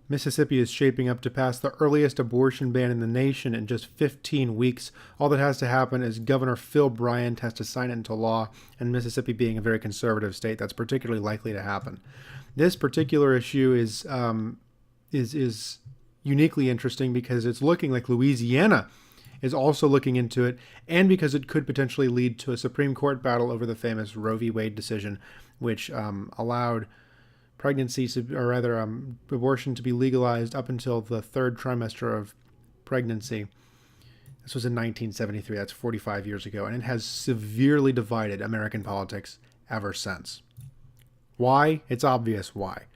Mississippi is shaping up to pass the earliest abortion ban in the nation in just 15 weeks. All that has to happen is Governor Phil Bryant has to sign it into law, and Mississippi being a very conservative state, that's particularly likely to happen. This particular issue is uniquely interesting because it's looking like Louisiana is also looking into it, and because it could potentially lead to a Supreme Court battle over the famous Roe v. Wade decision, which allowed abortion to be legalized up until the third trimester of pregnancy. This was in 1973. That's 45 years ago, and it has severely divided American politics ever since. Why? It's obvious why.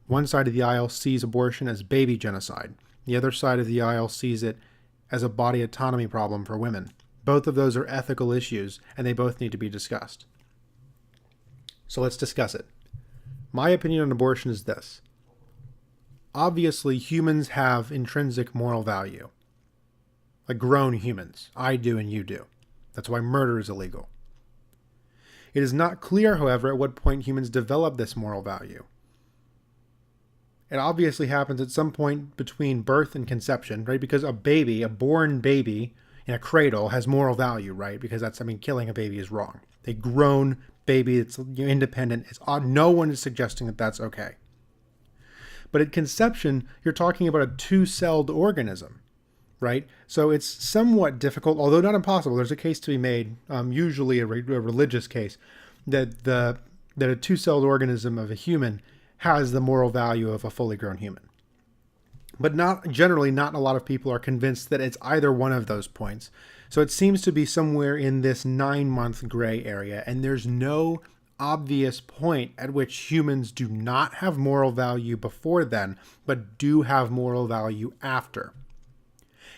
One side of the aisle sees abortion as baby genocide. The other side of the aisle sees it as a body autonomy problem for women. Both of those are ethical issues, and they both need to be discussed. So let's discuss it. My opinion on abortion is this. Obviously, humans have intrinsic moral value. Like grown humans. I do and you do. That's why murder is illegal. It is not clear, however, at what point humans develop this moral value. It obviously happens at some point between birth and conception, right? Because a born baby in a cradle has moral value, right? Because killing a baby is wrong. A grown baby that's independent, no one is suggesting that that's okay. But at conception, you're talking about a two-celled organism, right? So it's somewhat difficult, although not impossible. There's a case to be made, usually a religious case, that a two-celled organism of a human has the moral value of a fully grown human. But not a lot of people are convinced that it's either one of those points. So it seems to be somewhere in this 9-month gray area, and there's no obvious point at which humans do not have moral value before then, but do have moral value after.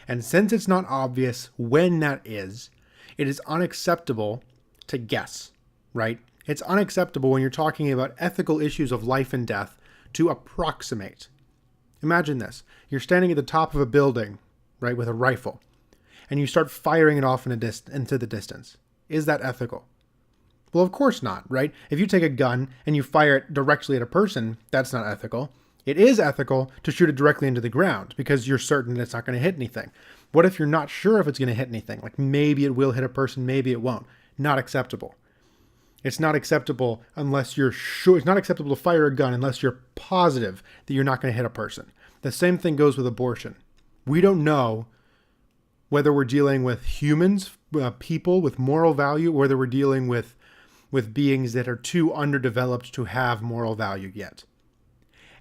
And since it's not obvious when that is, it is unacceptable to guess, right? It's unacceptable when you're talking about ethical issues of life and death to approximate. Imagine this. You're standing at the top of a building, right, with a rifle, and you start firing it off into the distance. Is that ethical? Well, of course not, right? If you take a gun and you fire it directly at a person, that's not ethical. It is ethical to shoot it directly into the ground because you're certain it's not going to hit anything. What if you're not sure if it's going to hit anything? Like maybe it will hit a person, maybe it won't. Not acceptable. It's not acceptable unless you're sure. It's not acceptable to fire a gun unless you're positive that you're not going to hit a person. The same thing goes with abortion. We don't know whether we're dealing with humans, people with moral value, or whether we're dealing with beings that are too underdeveloped to have moral value yet.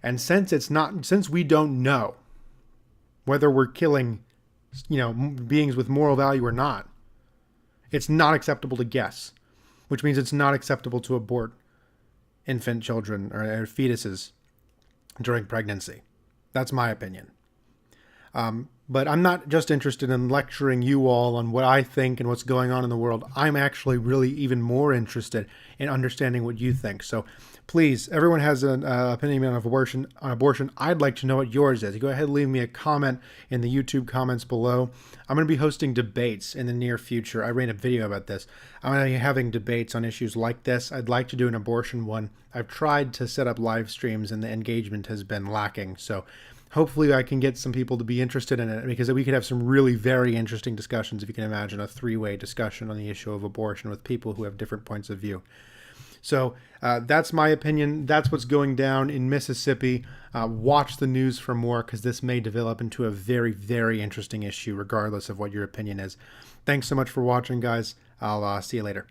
And since we don't know whether we're killing, beings with moral value or not, it's not acceptable to guess, which means it's not acceptable to abort infant children or fetuses during pregnancy. That's my opinion. But I'm not just interested in lecturing you all on what I think and what's going on in the world. I'm actually really even more interested in understanding what you think. So please, everyone has an opinion on abortion. I'd like to know what yours is. Go ahead and leave me a comment in the YouTube comments below. I'm going to be hosting debates in the near future. I made a video about this. I'm going to be having debates on issues like this. I'd like to do an abortion one. I've tried to set up live streams and the engagement has been lacking. So hopefully I can get some people to be interested in it, because we could have some really very interesting discussions, if you can imagine a 3-way discussion on the issue of abortion with people who have different points of view. So that's my opinion. That's what's going down in Mississippi. Watch the news for more, because this may develop into a very, very interesting issue, regardless of what your opinion is. Thanks so much for watching, guys. I'll see you later.